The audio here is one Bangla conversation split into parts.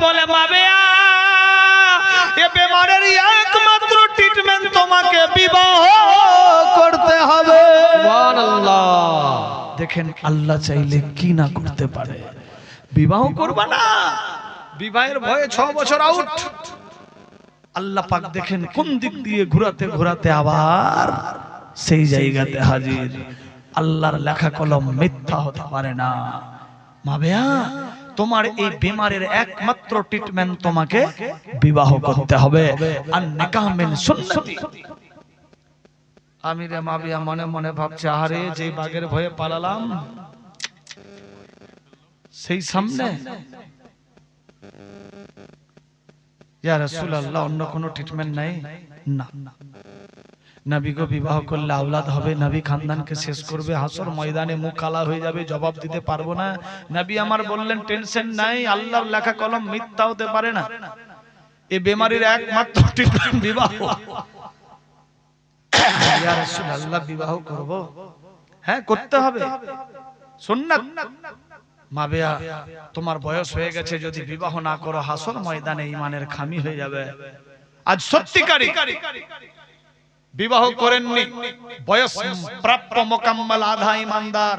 বলে মাবেয়া এ বেমারের একমাত্র ট্রিটমেন্ট তোমাকে বিবাহ করতে হবে। সুবহানাল্লাহ। দেখেন আল্লাহ চাইলে কি না করতে পারে। বিবাহ করবা না, বিবাহের ভয়ে 6 বছর আউট। আল্লাহ পাক দেখেন কোন দিক দিয়ে ঘোরাতে ঘোরাতে আবার সেই জায়গাতে হাজির। আল্লাহর লেখা কলম মিথ্যা হতে পারে না। মাবেয়া তোমার এই বিমারের একমাত্র ট্রিটমেন্ট তোমাকে বিবাহ করতে হবে। আর নিকাহ মিন সুন্নতি। আমি রে মাবিয়া মনে মনে ভাবছে আরে যে বাঘের ভয়ে পালালাম সেই সামনে। ইয়া রাসূলুল্লাহ অন্য কোনো ট্রিটমেন্ট নাই? না, নবী গো বিবাহ করলে আওলাদ হবে, নবী খানদানকে শেষ করবে, হাসর ময়দানে মুখ কালা হয়ে যাবে, জবাব দিতে পারবো না। নবী আমার বললেন টেনশন নাই, আল্লাহর লেখা কলম মিথ্যা হতে পারে না। এই বেমারির একমাত্র ট্রিটমেন্ট বিবাহ। ইয়া রাসূলুল্লাহ বিবাহ করব? হ্যাঁ করতে হবে, সুন্নাত। মাবেয়া তোমার বয়স হয়ে গেছে, যদি বিবাহ না করো হাসর ময়দানে ঈমানের খামি হয়ে যাবে। আজ সত্যিকারী বিবাহ করেননি, বয়স প্রাপ্য মোকাম্মল আধা ঈমানদার,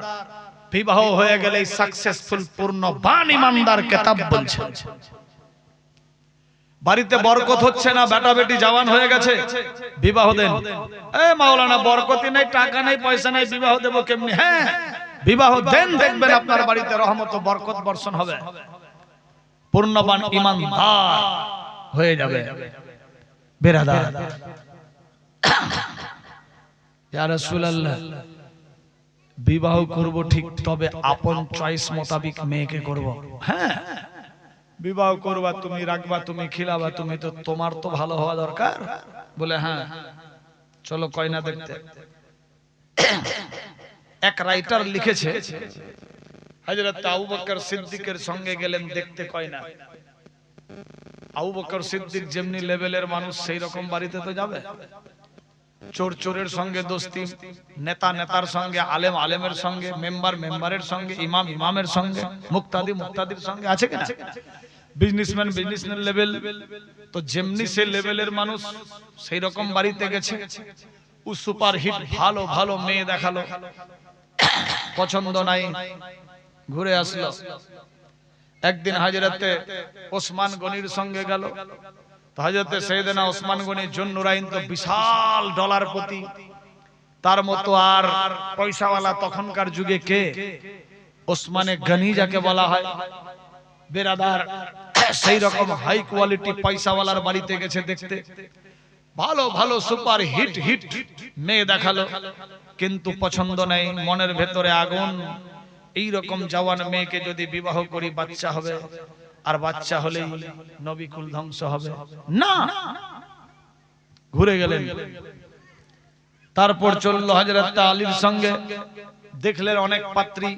বিবাহ হয়ে গেলে সাকসেসফুল পূর্ণবান ঈমানদার কিতাব বলছে। বাড়িতে বরকত হচ্ছে না, বেটা বেটি জওয়ান হয়ে গেছে, বিবাহ দেন। এ মাওলানা বরকতি নাই, টাকা নাই, পয়সা নাই, বিবাহ দেব কেমনি? হ্যাঁ বিবাহ দেন, দেখবেন আপনার বাড়িতে রহমত ও বরকত বর্ষণ হবে, পূর্ণবান ঈমানদার হয়ে যাবে। বেরাদার ইয়া রাসূলুল্লাহ বিবাহ করব ঠিক, তবে আপন চয়েস মোতাবেক মেয়েকে করব। হ্যাঁ বিবাহ করবা, তুমি রাখবা, তুমি খিলাবা, তুমি তো তোমার তো ভালো হওয়া দরকার। বলে হ্যাঁ চলো কয়না দেখতে। এক রাইটার লিখেছে হযরত আবু বকর সিদ্দিকের সঙ্গে গেলেন দেখতে কয়না। আবু বকর সিদ্দিক যেমনি লেভেলের মানুষ সেই রকম বাড়িতে তো যাবে। চোর চোরের সঙ্গে দোস্তি, নেতা নেতার সঙ্গে, আলেম আলেমের সঙ্গে, মেম্বার মেম্বারের সঙ্গে, ইমাম ইমামের সঙ্গে, মুক্তাদি মুক্তাদির সঙ্গে, আছে কিনা? বিজনেসম্যান বিজনেসম্যান লেভেল, তো যেমনি সে লেভেলের মানুষ সেই রকম বাড়িতে গেছে। ও সুপার হিট ভালো ভালো মেয়ে দেখালো, পছন্দ নাই, ঘুরে আসলো। একদিন হযরতে ওসমান গনির সঙ্গে গেল। হযরতে সাইয়েদনা ওসমান গনি জুন্নুরাইন তো বিশাল ডলারপতি, তার মতো আর পয়সাওয়ালা তখনকার যুগে কে? ওসমানে গনি যাকে বলা হয়। বেরাদার সেই রকম হাই কোয়ালিটি পয়সাওয়ালার বাড়িতে গেছে দেখতে, ভালো ভালো সুপার হিট হিট মেয়ে দেখালো, কিন্তু পছন্দ নাই, মনের ভেতরে আগুন। এই রকম জওয়ান মেয়েকে যদি বিবাহ করি বাচ্চা হবে, আর বাচ্চা হলেই নবী কুল ধ্বংস হবে না। ঘুরে গেলেন। তারপর চলল হযরত আলীর সঙ্গে, দেখলেন অনেক পাত্রী,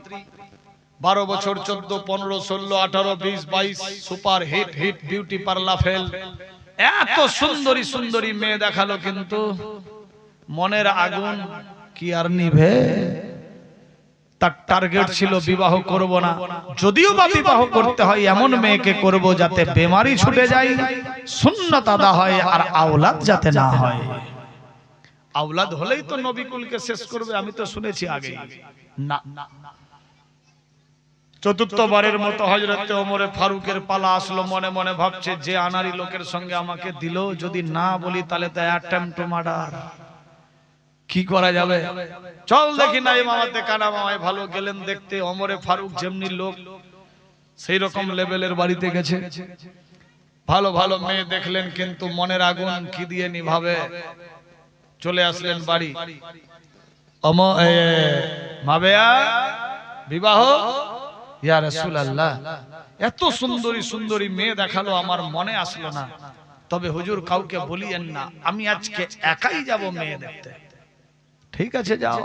12 বছর, 14, 15, 16, 18, 20, 22 super hit hit beauty parlour fail, এত সুন্দরী সুন্দরী মেয়ে দেখালো, কিন্তু মনের আগুন কি আর নিভে? তার টার্গেট ছিল বিবাহ করব না, যদিও বা বিবাহ করতে হয় এমন মেয়েকে করব যাতে বেমারি ছুটে যায়, সুন্নাত আদা হয়, আর আওলাদ যাতে না হয়। আওলাদ হলেই তো নবী কুলকে শেষ করবে, আমি তো শুনেছি আগে। না, চতুর্থবারের মতো হযরতে ওমরে ফারুকের পালা আসলো। মনে মনে ভাবছে যে আনারি লোকের সঙ্গে আমাকে দিল, যদি না বলি তাহলে তো অ্যাটেম্প টু মার্ডার, কি করা যাবে? চল দেখি না এই মামাতে কানা মামায় ভালো। গেলেন দেখতে, ওমরে ফারুক যেমনি লোক সেই রকম লেভেলের বাড়িতে গেছে, ভালো ভালো মেয়ে দেখলেন, কিন্তু মনের আগুন কি দিয়ে নিভাবে? চলে আসলেন বাড়ি। মাবেয়া বিবাহ? ইয়া রাসূলুল্লাহ এত সুন্দরী সুন্দরী মেয়ে দেখালো, আমার মনে আসলো না, তবে হুজুর কাউকে বলিয়েন না, আমি আজকে একাই যাব মেয়ে দেখতে। ঠিক আছে যাও।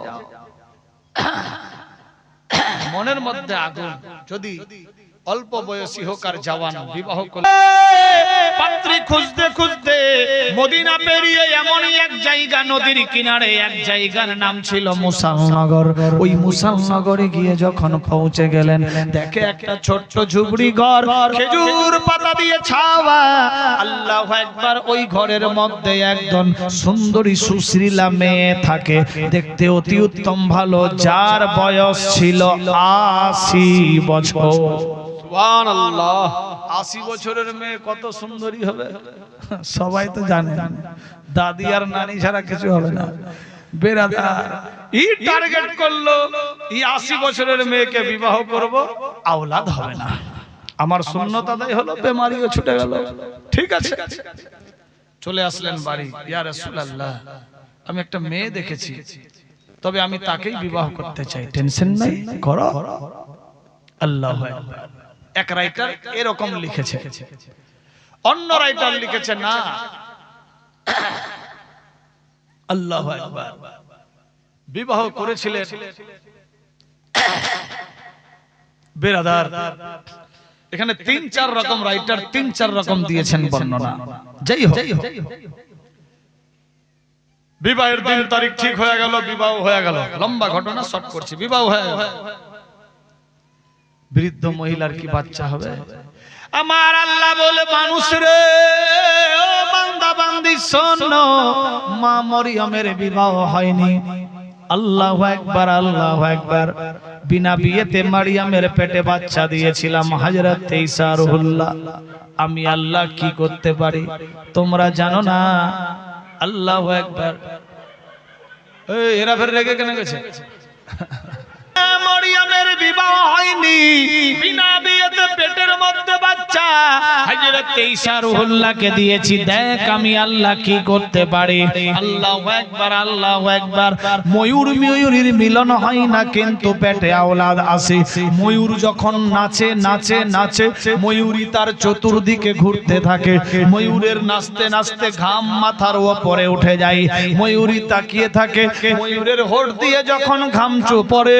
মনের মধ্যে আগুন, যদি অল্প বয়সী হোক আর জওয়ান, বিবাহ করলে পাত্রী খুঁজতে খুঁজতে মদিনা পেরিয়ে এমনই এক জায়গা, নদীর কিনারে এক জায়গার নাম ছিল মুসালনগর। ওই মুসালনগরে গিয়ে যখন পৌঁছে গেলেন, দেখে একটা ছোট্ট ঝুপড়ি ঘর, খেজুর পাতা দিয়ে ছাওয়া। আল্লাহু আকবার। ওই ঘরের মধ্যে একজন সুন্দরী সুশ্রীলা মেয়ে থাকে, দেখতে অতি উত্তম ভালো, যার বয়স ছিল ৮০ বছর। সুবহানাল্লাহ। ৮০ বছরের মেয়ে কত সুন্দরী হবে সবাই তো জানে, দাদি আর নানি ছাড়া কিছু হবে না। বেরাদার এই টার্গেট করলো, এই ৮০ বছরের মেয়েকে বিবাহ করব, আওলাদ হবে না, আমার সুন্নত আদায় হলো, বেমারিও ছুটে গেল। ঠিক আছে, চলে আসলেন বাড়ি। ইয়া রাসূলুল্লাহ, আমি একটা মেয়ে দেখেছি, তবে আমি তাকেই বিবাহ করতে চাই। টেনশন নাই, করো। আল্লাহু আকবার। এক রাইটার এরকম লিখেছে, অন্য রাইটার লিখেছে না। আল্লাহু আকবার। বিবাহ করেছিলেন বেরাদার। এখানে ৩-৪ রকম রাইটার ৩-৪ রকম দিয়েছেন বর্ণনা। যাই হোক, বিবাহের দিন তারিখ ঠিক হয়ে গেল, বিবাহ হয়ে গেল। লম্বা ঘটনা শর্ট করছি। বিবাহ হয়ে গেল, বৃদ্ধ মহিলার কি বাচ্চা হবে? আমার আল্লাহ বলে, মানুষ রে, ও বান্দা বান্দি শোনো, মা মরিয়মের বিবাহ হয়নি। আল্লাহু আকবার, আল্লাহু আকবার। বিনা বিয়েতে মারিয়ামের পেটে বাচ্চা দিয়েছিলাম হযরত ঈসা রুহুল্লাহ। আমি আল্লাহ কি করতে পারি তোমরা জানো না? আল্লাহু আকবার। এই এরা ফের রেগে কেন গেছে? মরিয়মের বিবাহ হয়নি, বিনা বিয়েতে পেটের মধ্যে বাচ্চা হযরত ঈসা রূহুল্লাহকে দিয়েছি। দেখ আমি আল্লাহ কি করতে পারি। আল্লাহু আকবার, আল্লাহু আকবার। ময়ূর ময়ূরীর মিলন হয় না, কিন্তু পেটে আওলাদ আছে। ময়ূর যখন নাচে নাচে নাচে, ময়ূরী তার চতুর্দিকে ঘুরতে থাকে। ময়ূরের নাচতে নাচতে ঘাম মাথার উপরে উঠে যায়। ময়ূরী তাকিয়ে থাকে, ময়ূরের হোঠ দিয়ে যখন ঘাম পড়ে,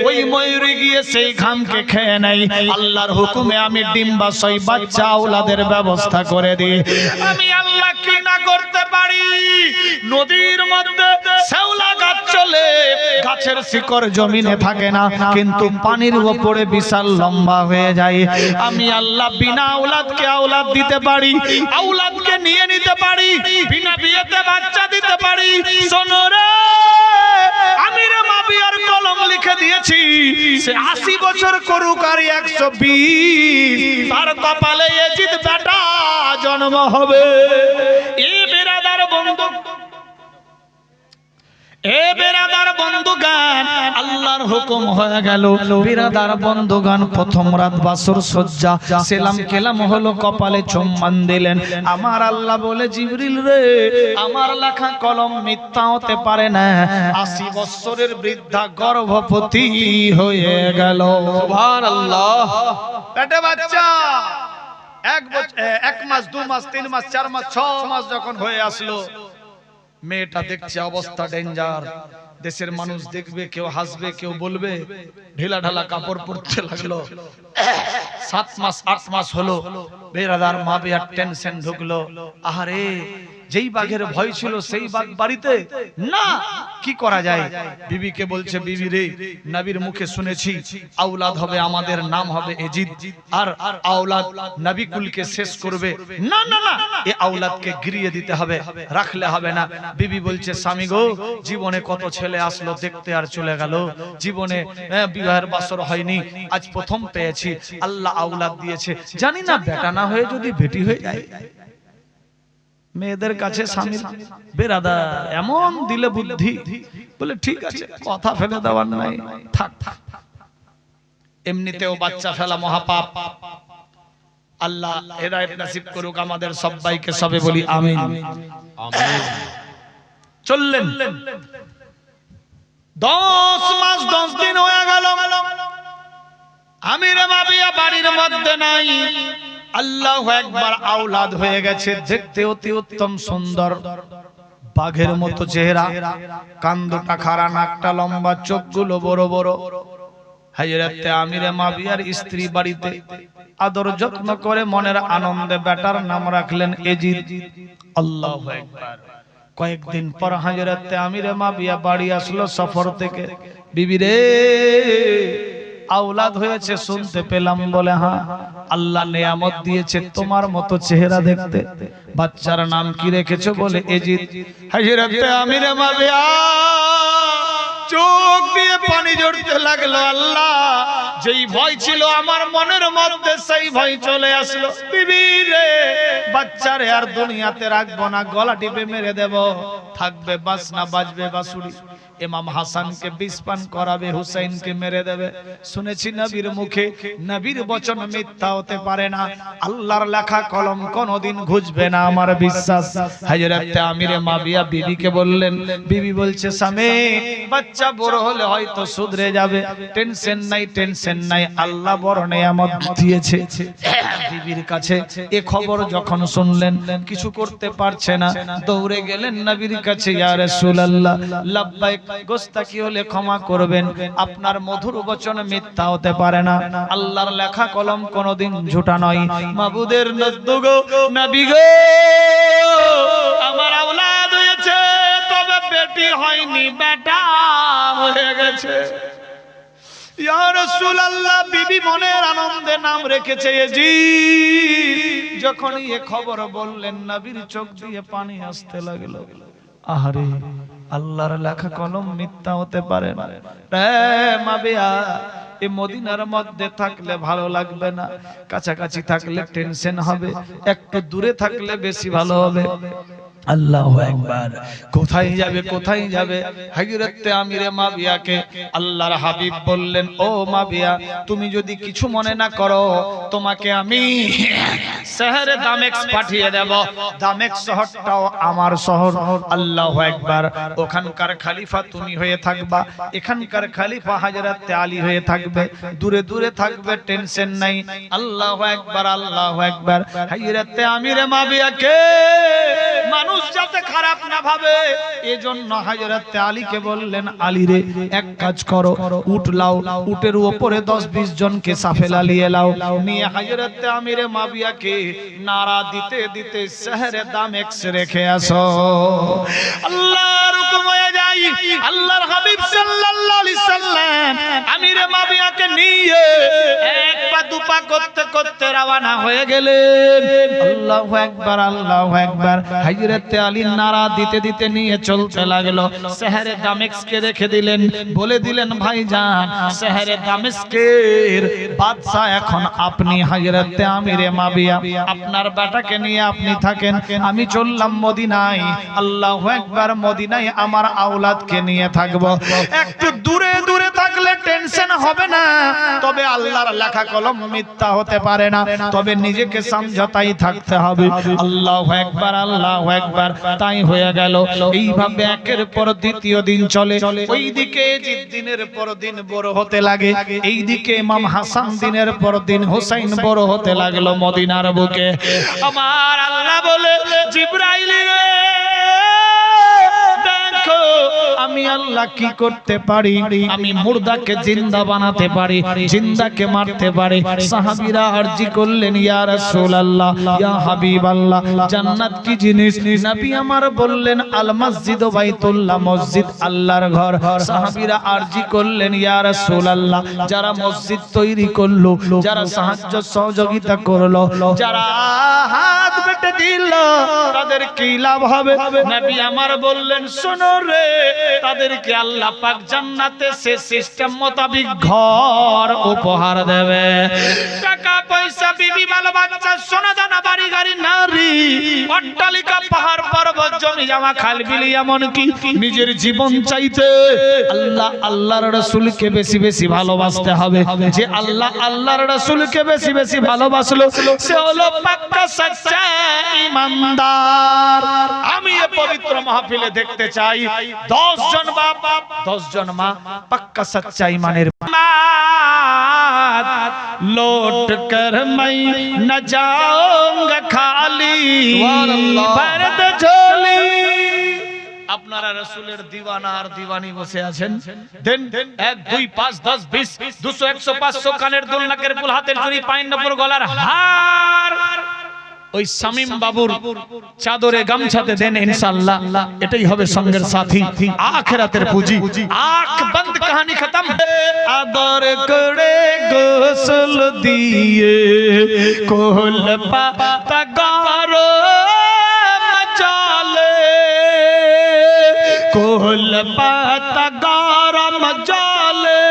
ওই ময়ূরী গিয়ে সেই ঘামকে খেয়ে নেয়। আল্লাহর হুকুমে আমি ডিম্বাশয় বাচ্চা আওলাদের ব্যবস্থা করে দিই। আমি আল্লাহ কি না করতে পারি? নদীর মধ্যে শ্যাওলা গাছ চলে, গাছের শিকড় জমিনে থাকে না, কিন্তু পানির উপরে বিশাল লম্বা হয়ে যায়। আমি আল্লাহ বিনা আওলাদকে আওলাদ দিতে পারি, আওলাদকে নিয়ে নিতে পারি, বিনা বিয়েতে বাচ্চা দিতে পারি। শোনো রে, আমি রে মা বিয়ার কলম লিখে দিয়েছি, সে ৮০ বছর করুক আর ১২০, তার কপালে এজিদ বেটা জন্ম হবে। এ বেরাদার বন্ধু, এ বেরাদার বন্ধুগান, আল্লাহর হুকুম হয়ে গেল। বেরাদার বন্ধুগান, প্রথম রাত বাসর সজ্জা, সেলাম কেলাম হলো, কপালে চুম্বন দিলেন। আমার আল্লাহ বলে, জিবরিল রে, আমার লেখা কলম মিথ্যা হতে পারে না। ৮০ বছরের বৃদ্ধা গর্ভবতী হয়ে গেল। সুবহানাল্লাহ। পেটে বাচ্চা ১ মাস ২ মাস ৩ মাস ৪ মাস ৬ মাস যখন হয়ে আসলো, মেয়েটা দেখছে অবস্থা ডেঞ্জার। দেশের মানুষ দেখবে, কেউ হাসবে, কেউ বলবে। ঢিলা ঢালা কাপড় পরতে লাগলো। ৭ মাস ৮ মাস হলো, বেরাদার মা বিয়ার টেনশন ঢুকলো। আহারে, যেই বাঘের ভয় ছিল সেই বাঘ বাড়িতে না, কি করা যায়? বিবিকে বলছে, বিবি রে, নবীর মুখে শুনেছি আওলাদ হবে, আমাদের নাম হবে এজিদ, আর আওলাদ নবী কুলকে শেষ করবে। না না না, এই আওলাদকে গিরিয়ে দিতে হবে, রাখলে হবে না। বিবি বলছে, স্বামী গো, জীবনে কত ছেলে আসলো দেখতে আর চলে গেল, জীবনে বিবাহের বাসর হয়নি, আজ প্রথম পেয়েছি, আল্লাহ আওলাদ দিয়েছে, জানি না বেটা না হয়ে যদি বেটি হয়ে যায়। মেয়েদের কাছে স্বামী বেরাদা এমন দিলে বুদ্ধি, বলে ঠিক আছে, কথা ফেলে দেওয়ার নাই, থাক থাক। এমনিতেও বাচ্চা ফেলা মহাপাপ। আল্লাহ হেদায়েত নসিব করুক আমাদের সবাইকে, সবে বলি আমিন আমিন। চললেন 10 মাস 10 দিন হয়ে গেল, আমির মাবিয়া বাড়ির মধ্যে নাই। আল্লাহু আকবার, আওলাদ হয়ে গেছে। দেখতে অতি উত্তম সুন্দর, বাঘের মতো চেহারা, কান দুটা খাড়া, নাকটা লম্বা, চোখগুলো বড় বড়। হযরত আমিরে মাবিয়ার স্ত্রী বাড়িতে আদর যত্ন করে মনের আনন্দে বেটার নাম রাখলেন এজিদ। আল্লাহু আকবার। কয়েকদিন পর হযরত আমিরে মাবিয়া বাড়ি আসলো সফর থেকে। বিবি রে, আওলাদ হয়েছে শুনতে পেলাম। বলে হ্যাঁ, আল্লাহ নেয়ামত দিয়েছে তোমার মতো চেহারা দেখতে। বাচ্চার নাম কি রেখেছো? বলে এজিদ। হযরত আমিরে মাবিয়া চোখ দিয়ে পানি ঝরতে লাগলো। আল্লাহ, যেই ভয় ছিল আমার মনের মধ্যে সেই ভয় চলে আসলো। বিবি রে, বাচ্চারে আর দুনিয়াতে রাখবো না, গলা টিপে মেরে দেব। থাকবে বাসনা, বাজবে বাঁশুরি। ইমাম হাসানকে বিষ পান করাবে, হুসাইনকে মেরে দেবে। শুনেছি নবীর মুখে, নবীর বচন মিথ্যা হতে পারে না। আল্লাহর লেখা কলম কোনদিন ঘুচবে না, আমার বিশ্বাস। হযরত আমিরে মাবিয়া বিবিকে বললেন। বিবি বলছে, স্বামী, বাচ্চা বড় হলে হয়তো শুধরে যাবে, টেনশন নাই, টেনশন নাই, আল্লাহ বড় নেয়ামত দিয়েছে। বিবির কাছে এ খবর যখন শুনলেন, কিছু করতে পারছে না, দৌড়ে গেলেন নবীর কাছে। ইয়া রাসূলুল্লাহ, লাব্বাইক, গোস্তাকি হলে ক্ষমা করবেন, আপনার মধুর বচন মিথ্যা হতে পারে না, আল্লাহর লেখা কলম কোনদিন ঝুটা নয়। মাবুদের নজদুগ নবী গো, আমার আওলাদ হয়েছে, তবে বেটি হয়নি, বেটা হয়ে গেছে। ইয়া রাসূলুল্লাহ, বিবি মনের আনন্দে নাম রেখেছে এজিদ। যখন এই খবর বললেন, নবীর চোখ দিয়ে পানি আসতে লাগলো। আহারে, আল্লাহর লেখা কলম মিথ্যা হতে পারে না রে মাবিয়া। এই মদিনার মধ্যে থাকলে ভালো লাগবে না, কাছাকাছি থাকলে টেনশন হবে, একটু দূরে থাকলে বেশি ভালো হবে। আল্লাহু আকবার। কোথায় যাবে, কোথায় যাবে? হযরত আমিরে মাবিয়াকে আল্লাহর হাবিব বললেন, ও মাবিয়া, তুমি যদি কিছু মনে না করো, তোমাকে আমি শহরে দামেস্ক পাঠিয়ে দেব। দামেস্ক শহরটাও আমার শহর। আল্লাহু আকবার। ওখানকার খলিফা তুমি হয়ে থাকবা, এখানকার খলিফা হযরত আলী হয়ে থাকবে। দূরে দূরে থাকবে, টেনশন নাই। আল্লাহু আকবার, আল্লাহু আকবার। হযরত আমিরে মাবিয়াকে মানুষ যাতে খারাপ না ভাবে, এজন্য হযরত আলীকে বললেন, আলী রে, এক কাজ করো, উট লাও, উটের উপরে 10-20 জনকে সাফেলা নিয়ে লাও, নিয়ে হযরত আমিরে মাবিয়াকে নারা দিতে দিতে শহরে দামেস্ক রেখে আসো। আল্লাহর হুকুম হয়ে যায়। আল্লাহর হাবিব সাল্লাল্লাহু আলাইহি সাল্লাম আমিরে মাবিয়াকে নিয়ে এক পা দুপা করতে করতে রওনা হয়ে গেলেন। আল্লাহু আকবার, আল্লাহু আকবার। হযরত আলী নারা দিতে দিতে নিয়ে চলতে লাগলো। শহরে দামেস্কে রেখে দিলেন, বলে দিলেন, ভাইজান, শহরে দামেস্কের বাদশা এখন আপনি। হযরত আমিরে মাবিয়া, আপনার বেটাকে নিয়ে আপনি থাকেন, আমি চললাম মদিনায়। আল্লাহু আকবার। মদিনায় আমার আওলাদকে নিয়ে থাকবো। একটু দূরে দূরে থাকলে টেনশন হবে না, তবে আল্লাহর লেখা কলম মিথ্যা হতে পারে না, তবে নিজেকে সমঝোতাই থাকতে হবে। আল্লাহু আকবার, আল্লাহু আকবার। তাই হয়ে গেল। এইভাবে একের পর দ্বিতীয় দিন চলে। ওইদিকে দিনের পর দিন বড় হতে লাগে, এইদিকে ইমাম হাসান দিনের পর দিন, হুসাইন বড় হতে লাগলো মদিনার বুকে। আমার আল্লাহ বলে, জিবরাইল রে, দেখো আমি আল্লাহ কি করতে পারি। আমি মুর্দাকে জিন্দা বানাতে পারি, জিন্দাকে মারতে পারি। সাহাবীরা আরজি করলেন, ইয়া রাসূলুল্লাহ, ইয়া হাবিবাল্লাহ, জান্নাত কি জিনিস? নবী আমার বললেন, আল মসজিদ বাইতুল্লাহ, মসজিদ আল্লাহর ঘর। সাহাবীরা আরজি করলেন, ইয়া রাসূলুল্লাহ, যারা মসজিদ তৈরি করলো, যারা সাহায্য সহযোগিতা করলো, যারা হাত বেটে দিল, তাদের কি লাভ হবে? নবী আমার বললেন, শোনো রে, তাদেরকে আল্লাহ পাক জান্নাতে সে সিস্টেম মোতাবেক ঘর উপহার দেবে। টাকা পয়সা, বিবি, ভালো বাচ্চা, সোনা দানা, বাড়ি গাড়ি, নারী, অট্টালিকা, পাহাড় পর্বত, জমি জমা, খাল বিল, এমন কি নিজের জীবন চাইতে আল্লাহ আল্লাহর রাসূলকে বেশি বেশি ভালোবাসতে হবে। যে আল্লাহ আল্লাহর রাসূলকে বেশি বেশি ভালোবাসলো, সে হলো পাক্কা সচ্চা ঈমানদার। আমি এই পবিত্র মাহফিলে দেখতে চাই 10 জন বাপ, 10 জন মা পাক্কা সচ্চা ঈমানের। लौट कर मैं न जाऊंगा खाली, भर दे झोली। আপনারা রাসূলের দিওয়ানা আর দিওয়ানি বসে আছেন, দেন 1 2 5 10 20 200 100 500 কানের দুল, নাকের ফুল, হাতের চুড়ি, পায়ের নপুর, গলার হার ওই শামীম বাবুর চাদরে গামছাতে দেন, ইনশাআল্লাহ এটাই হবে সঙ্গের সাথী, আখিরাতের পুঁজি। আঁখ বন্ধ, কাহিনী খতম। আদর করে গোসল দিয়ে কোল পাতা গরম জলে, কোল পাতা গরম জলে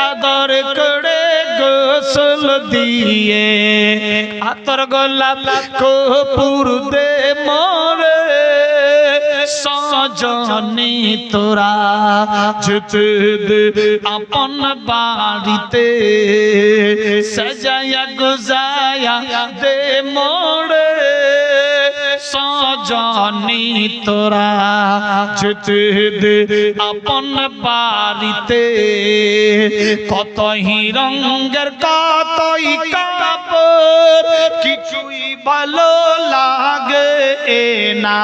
আদর করে গোসল দিয়ে, আতর গোলাপ কপুর দে মোরে সজনী তোরা যেতে দে আপন বাড়িতে, সাজায়া গুজায়া দে মোরে সজনী তোরা যেতে দে আপন বাড়িতে। কতই রঙের কতই কাপড় কিছুই ভালো লাগে না।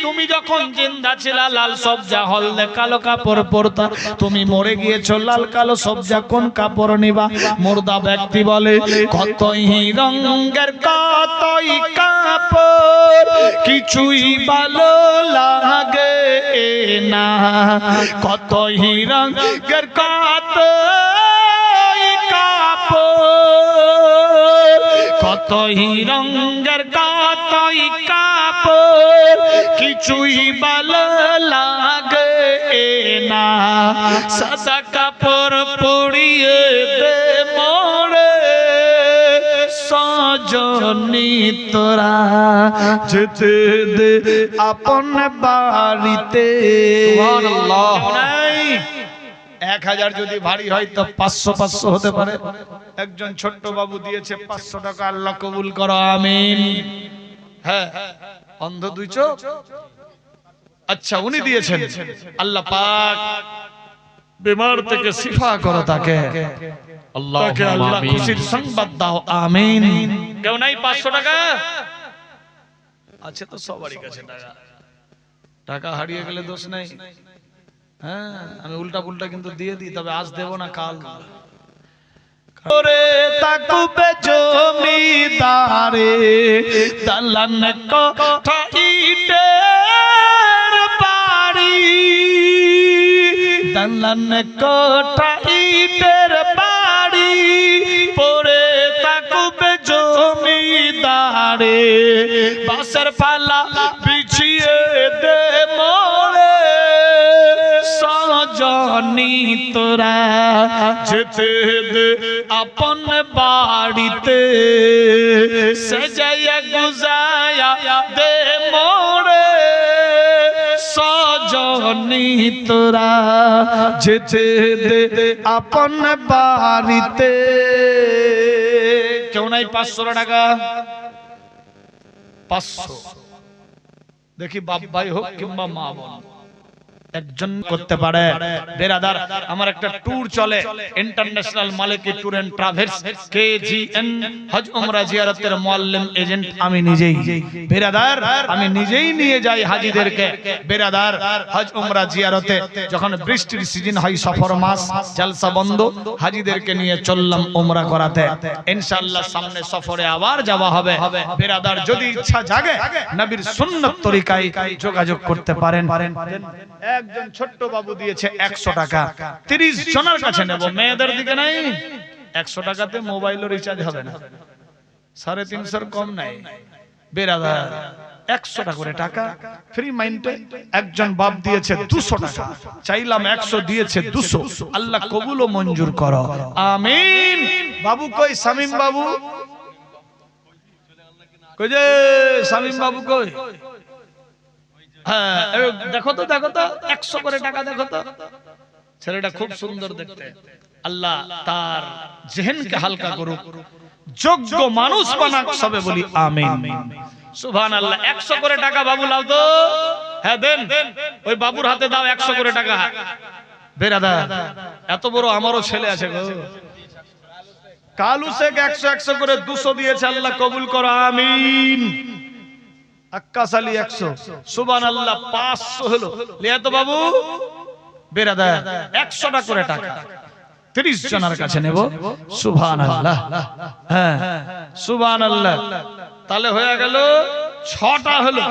তুমি যখন জিন্দা ছিলা লাল সবজা হলদে কালো কাপড় পরতা, তুমি মরে গিয়েছো লাল কালো সবজা কোন কাপড় নিবা? মুর্দা ব্যক্তি বলে কতই রঙের কতই কাপড় কিছুই ভালো লাগে না, কতই রঙের কতই কাপড়, কতই রঙের কতই কাপড় কিছুই ভালো লাগে না। সাদা কাপড় পরিয়ে দে মোরে সজনী তোরা যেতে দে আপন বাড়িতে। সুবহানাল্লাহ। 1000 যদি ভারী হয় তো 500 হতে পারে। একজন ছোট্ট বাবু দিয়েছে 500 টাকা, আল্লাহ কবুল করো আমিন। হ্যাঁ, অন্ধ দুই চোখ, আচ্ছা উনি দিয়েছেন, আল্লাহ পাক বিমার থেকে শিফা করো তাকে, তাকে আল্লাহ খুশির সংবাদ দাও আমিন। কেউ নাই 500 টাকা আছে তো সবারই কাছে টাকা, টাকা হারিয়ে গেলে দোষ নাই। হ্যাঁ, আমি উল্টা পুল্টা কিন্তু দিয়ে দিই, তবে আজ দেব না কাল। করে তাকুবে জমিদারে দালান কোঠা ইটের বাড়ি, দালান কোঠা ইটের বাড়ি পরে তাকুবে জমিদারে, বাঁশের পালা বিছিয়ে দে মোরে সজনী তোরা যেতে দে আপন বাড়িতে, সাজায়া গুজায়া দে মোরে সজনী তোরা যেতে দে আপন বাড়িতে। কেউ নাই 500 টাকা? 500 দেখি বাপ ভাই হোক কিংবা মা বোন একজন করতে পারে। বেরাদার, আমার একটা ট্যুর চলে, international Maliki tour and travels, KGN হজ উমরা জিয়ারতের মুআল্লিম এজেন্ট আমি নিজেই। বেরাদার, আমি নিজেই নিয়ে যাই হাজীদেরকে। বেরাদার, হজ উমরা জিয়ারতে যখন বৃষ্টির সিজন হয়, সফর মাস, জলসা বন্ধ, হাজীদেরকে নিয়ে চললাম উমরা করাতে। ইনশাআল্লাহ সামনে সফরে আবার যাওয়া হবে। বেরাদার, যদি ইচ্ছা জাগে নবীর সুন্নাত তরিকায় যোগাযোগ করতে পারেন। একজন ছোট্ট বাবু দিয়েছে 100 টাকা, 30 জনের কাছে নেব, মেয়েদের দিকে নাই। 100 টাকাতে মোবাইলের রিচার্জ হবে না, 350 কম নাই। বেরাদার, 100 টাকা করে টাকা ফ্রি মাইন্ডে একজন বাপ দিয়েছে 200 টাকা, চাইলাম 100, দিয়েছে 200। আল্লাহ কবুল ও মঞ্জুর করো আমিন। বাবু কই? শামীম বাবু কই? যে শামীম বাবু কই? হ্যাঁ, দেখো তো 100 করে টাকা দেখো তো। ছেলেটা খুব সুন্দর দেখতে, আল্লাহ তার জেহেনকে হালকা করুক, যোগ্য মানুষ বানাক, সবে বলি আমিন। সুবহানাল্লাহ। 100 করে টাকা বাবু লাও তো। হ্যাঁ দেন, ওই বাবুর হাতে দাও 100 করে টাকা। বেরাদা, এত বড় আমারও ছেলে আছে গো। কালু শেখ 100 করে 200 দিয়েছে, আল্লাহ কবুল করো আমিন। আক্কাস আলী 100, সুবহানাল্লাহ 500 হলো। লিয়াত বাবু বেরাদার 100টা করে টাকা 30 জনের কাছে নেব। সুবহানাল্লাহ, হ্যাঁ সুবহানাল্লাহ। তাহলে হয়ে গেল 6টা হলো।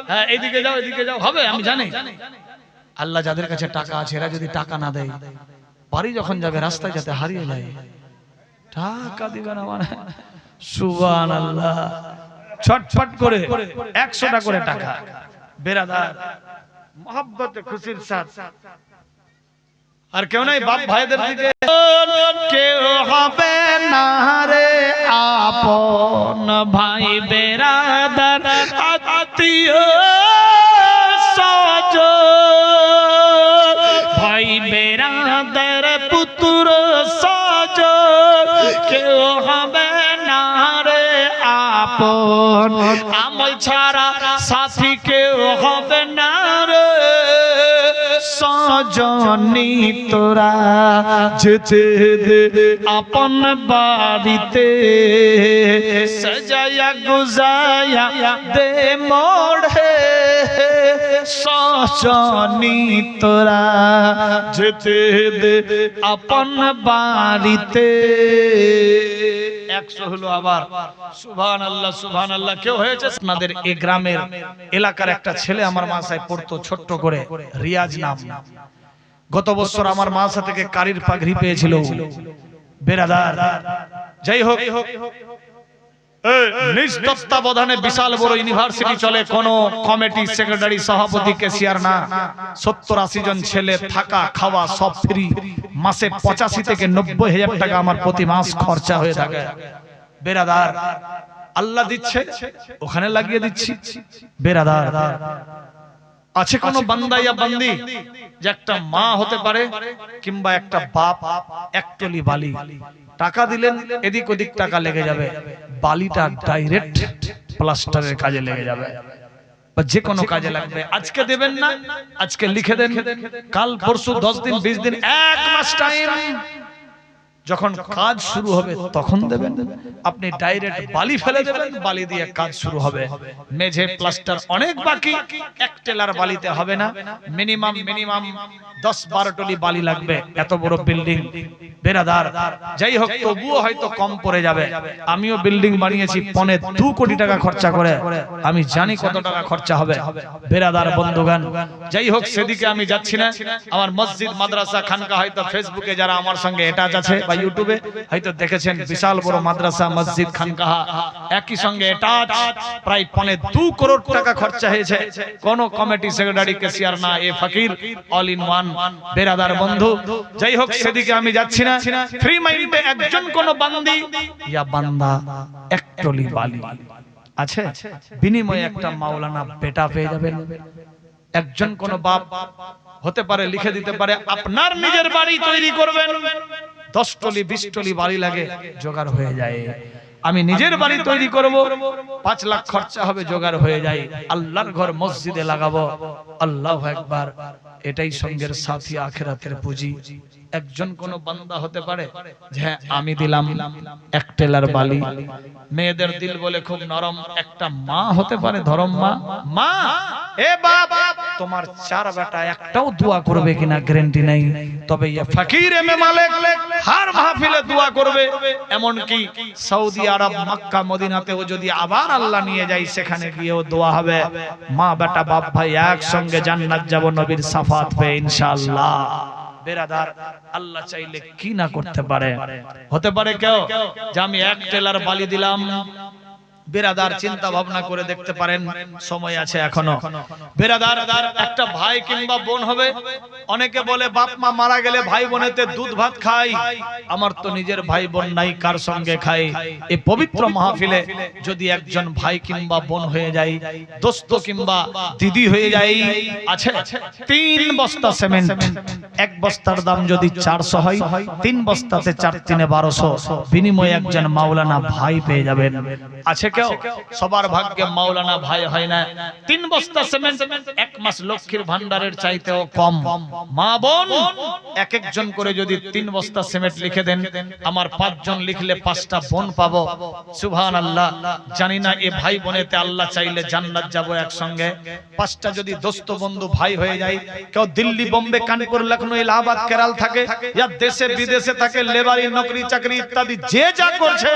হ্যাঁ এদিকে যাও, এদিকে যাও, হবে আমি জানি। আল্লাহ যাদের কাছে টাকা আছে এরা যদি টাকা না দেয়, বাড়ি যখন যাবে রাস্তায় যাতে হারিয়ে যায়, টাকা দিবে না মানে। সুবহানাল্লাহ, ছটফট করে 100টা করে টাকা বেরাদার মহব্বতে খুশির সাথে। আর কেউ নাই বাপ ভাইদের দিকে কেউ হবে না রে আপন, ভাই বেরাদার আত্মীয় স্বজন, ভাই বেরাদার পুত্র স্বজন, কেউ হবে না রে আপন, আমল ছাড়া সাথী কেউ হবে না রে সজনী, তোরা যেতে দে আপন বাড়িতে, সাজায়া গুজায়া দে মোড়ে, সজনী তোরা যেতে দে আপন বাড়িতে। 100 হলো আবার। সুবহানাল্লাহ, সুবহানাল্লাহ। কেউ হয়েছে আপনাদের এই গ্রামের এলাকার একটা ছেলে আমার মাসায় পড়তো ছোট্ট করে, রিয়াজ নাম। গত বছর আমার মাসা থেকে কারির পাগড়ি পেয়েছিল বেরাদার। যাই হোক, নিজ তত্ত্বাবধানে বিশাল বড় ইউনিভার্সিটি চলে, কোন কমিটি সেক্রেটারি সভাপতি ক্যাশিয়ার না, 70-80 জন ছেলে, থাকা খাওয়া সব ফ্রি। মাসে 85 থেকে 90 হাজার টাকা আমার প্রতি মাস খরচা হয়ে থাকে বেরাদার। আল্লাহ দিচ্ছে, ওখানে লাগিয়ে দিচ্ছি বেরাদার। আছে কোন বান্দা ইয়া বান্দি যে একটা মা হতে পারে কিংবা একটা বাপ, একটলি বালি টাকা দিলেন, এদিক ওদিক টাকা লেগে যাবে, বালিটা ডাইরেক্ট প্লাস্টারের কাজে লেগে যাবে বা যে কোনো কাজে লাগবে। আজকে দেবেন না, আজকে লিখে দেন, কাল পরশু 10 দিন 20 দিন 1 মাস টাইম, যখন কাজ শুরু হবে তখন দেবেন। আপনি ডাইরেক্ট বালি ফেলে দেবেন, বালি দিয়ে কাজ শুরু হবে। মেঝে প্লাস্টার অনেক বাকি, এক টেলার বালিতে হবে না, মিনিমাম 10-12 টলি বালি লাগবে, এত বড় বিল্ডিং বেরাদার। যাই হোক, তবুও হয়তো কম পড়ে যাবে। আমিও বিল্ডিং বানিয়েছি 2.25 কোটি টাকা খরচা করে, আমি জানি কত টাকা খরচা হবে বেরাদার বন্ধুগণ। যাই হোক, সেদিকে আমি যাচ্ছি না। আমার মসজিদ মাদ্রাসা খানকা হয়তো ফেসবুকে যারা আমার সঙ্গে অ্যাটাচ আছে বা ইউটিউবে হয়তো দেখেছেন, বিশাল বড় মাদ্রাসা মসজিদ খানকাহা একই সঙ্গে অ্যাটাচ, প্রায় 2.25 কোটি টাকা খরচা হয়েছে। কোন কমিটি সেক্রেটারি ক্যাশিয়ার না, এ ফকির অল ইন ওয়ান বেরাদার বন্ধু। যাই হোক, সেদিকে আমি যাচ্ছি না। ফ্রি মাইন্ডে একজন কোন বান্দি ইয়া বান্দা একটলি বালি আছে, বিনিময়ে একটা মাওলানা বেটা পেয়ে যাবেন। একজন কোন বাপ হতে পারে, লিখে দিতে পারে, আপনার নিজের বাড়ি তৈরি করবেন, 10 টলি 20 টলি বাড়ি লাগে, জোগাড় হয়ে যায়। আমি নিজের বাড়ি তৈরি করব, 5 লাখ খরচা হবে, জোগাড় হয়ে যায়। আল্লাহর ঘর মসজিদে লাগাবো, আল্লাহু আকবার। এটাই সঙ্গের সাথী, আখিরাতের পুঁজি। একজন কোন বান্দা হতে পারে যে হ্যাঁ আমি দিলাম 1 টেলার বালি। মেয়েদের দিল বলে খুব নরম, একটা মা হতে পারে, ধরম মা, মা এ বাপ তোমার 4 বেটা একটাও দোয়া করবে কিনা গ্যারান্টি নাই, তবে ইয়া ফকির এমএ মালিক হার মাহফিলে দোয়া করবে। এমন কি সৌদি আরব, মক্কা, মদিনাতেও যদি আবার আল্লাহ নিয়ে যায়, সেখানে গিয়েও দোয়া হবে। মা বেটা বাপ ভাই একসঙ্গে জান্নাত যাব নবীর শাফাত পেয়ে ইনশাআল্লাহ বেরাদার। আল্লাহ চাইলে কি না করতে পারে। হতে পারে কেউ যে আমি 1 টেলার বালি দিলাম, বেরাদার চিন্তা ভাবনা করে দেখতে পারেন, সময় আছে এখনো বেরাদার। একটা ভাই কিংবা বোন হবে, অনেকে বলে বাপ মা মারা গেলে ভাই বোনেতে দুধ ভাত খাই, আমার তো নিজের ভাই বোন নাই, কার সঙ্গে খাই? এই পবিত্র মাহফিলে যদি একজন ভাই কিংবা বোন হয়ে যায়, দোস্ত কিংবা দিদি হয়ে যায়, আছে 3 বস্তা সিমেন্ট, 1 বস্তার দাম যদি 400 হয়, 3 বস্তাতে 4 3 1200, বিনিময়ে একজন মাওলানা ভাই পেয়ে যাবেন। আছে কেউ? সবার ভাগ্যে মাওলানা ভাই হয় না। 3 বস্তা সিমেন্ট 1 মাস লক্ষ্মীর ভান্ডারের চাইতেও কম। মা বোন এক একজন করে যদি 3 বস্তা সিমেন্ট লিখে দেন, আমার 5 জন লিখলে 5টা বোন পাবো। সুবহানাল্লাহ। জানি না এ ভাই বোনেতে আল্লাহ চাইলে জান্নাত যাব একসঙ্গে। 5টা যদি দোস্ত বন্ধু ভাই হয়ে যায়, কেউ দিল্লি বোম্বে কানপুর লখনউ এলাহাবাদ কেরাল থাকে, ইয়া দেশে বিদেশে থাকে, লেবারি নকরি চাকরি ইত্যাদি যে যা করছে,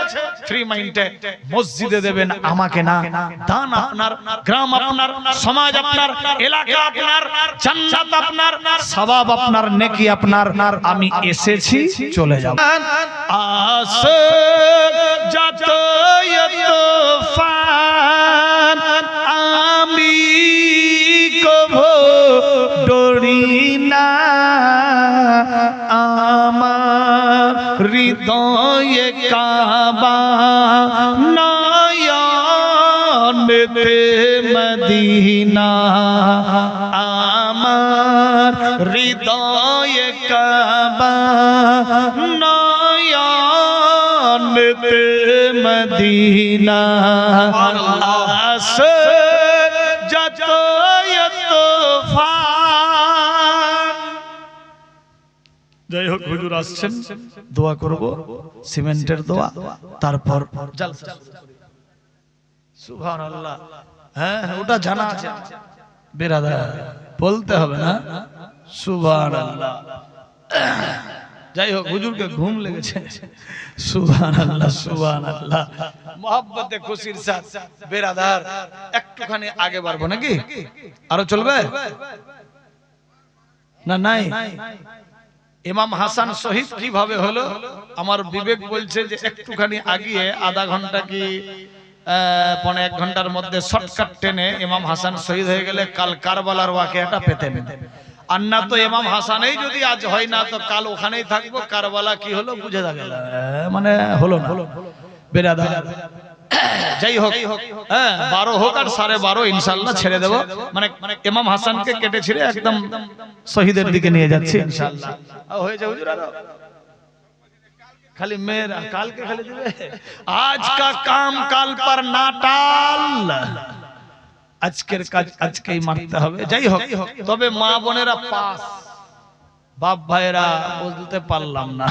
ফ্রি মাইন্ডে মসজিদে দেবেন, আমাকে না। দান আপনার, গ্রাম আপনার, সমাজ আপনার, এলাকা আপনার, জান্নাত আপনার, সওয়াব আপনার, নেকি আপনার। আমি এসেছি, চলে যাব। আস যত তুফান আমি কভো ডরি না, আমার হৃদয়ে কাবা নয়নেতে মদিনা, আমার হৃদয়ে কাবা নয়নেতে মদিনা। আস যত তুফান। যাই হোক, হুজুর আসছেন, দোয়া করব, সিমেন্টের দোয়া, তারপর জালসা। সুবহানাল্লাহ। হ্যাঁ, ওটা জানা আছে বেরাদার, বলতে হবে না? সুবহানাল্লাহ। যাই হোক, হুজুরকে ঘুম লেগেছে। সুবহানাল্লাহ, সুবহানাল্লাহ। মোহাব্বতে খুশির সাথ বেরাদার একটুখানি আগে বাড়বো নাকি? আরো চলবে না? নাই। ইমাম হাসান শহীদ কিভাবে হলো? আমার বিবেক বলছে যে একটুখানি আগিয়ে আধা ঘন্টা কি 1.5 ঘন্টার মধ্যে শর্টকাট টেনে ইমাম হাসান শহীদ হয়ে গেলে কাল কারবালার ওয়াকিয়াটা পেতেন। আর না তো ইমাম হাসানেই যদি আজ হয় না, তো কাল ওখানেই থাকবো। কারবালা কি হলো বুঝে গেল, মানে হলো না। বেরাদার যাই হোক, হ্যাঁ 12 হোক আর 12.5 ইনশাআল্লাহ ছেড়ে দেব। মানে ইমাম হাসানকে কেটে ছিঁড়ে একদম শহীদের দিকে নিয়ে যাচ্ছি ইনশাআল্লাহ। হয়ে যাবে হুজুর, আরো খালি মেয়েরা কালকে খালি দিবে। আজ কা কাম কাল पर না টাল, আজকের কাজ আজকেই মারতে হবে। যাই হোক, তবে মা বোনেরা পাস, বাপ ভাইরা বুঝতে পারলাম না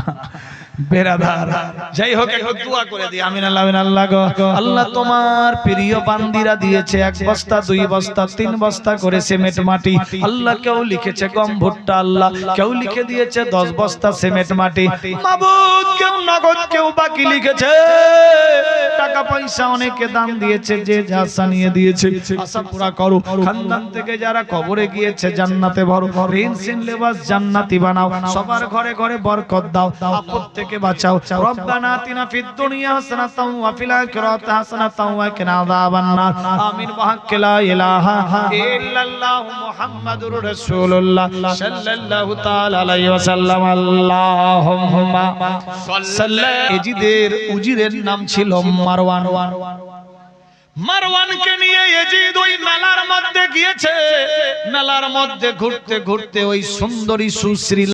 বেরাদার। যাই হোক, একটু দোয়া করে দিই। আমিন আল্লাহ, আমিন আল্লাহ গো। আল্লাহ তোমার প্রিয় বান্দিরা দিয়েছে 1 বস্তা 2 বস্তা 3 বস্তা করে সিমেন্ট মাটি। আল্লাহ কেউ লিখেছে গম ভুট্টা, আল্লাহ কেউ লিখে দিয়েছে 10 বস্তা সিমেন্ট মাটি। মাবুদ কেউ নগদ কেউ বাকি লিখেছে। টাকা পয়সা অনেকে দান দিয়েছে, যে যা আশা নিয়ে দিয়েছে আশা পুরা করো। খানদান থেকে যারা কবরে গিয়েছে জান্নাতে ভরো, ঋণ সিন লেবাস জান্নাতি বানাও, সবার ঘরে ঘরে বরকত দাও, আপদ থেকে বাঁচাও। রব্বানা আতিনা ফিদ দুনিয়া হাসানাতাও ওয়া ফিল আখিরাতি হাসানাতাও ওয়া কিনা আযাবান নার। আমিন। ওয়া লা ইলাহা ইল্লাল্লাহু মুহাম্মাদুর রাসূলুল্লাহ সাল্লাল্লাহু তাআলা আলাইহি ওয়াসাল্লাম। আল্লাহুম্মা সাল্লি। এজিদের উজিরের নাম ছিল মারওয়ান। মারওয়ানকে নিয়ে এজিদ ওই মেলার মধ্যে গিয়েছে। মেলার মধ্যে ঘুরতে ঘুরতে ওই সুন্দরী সুশ্রী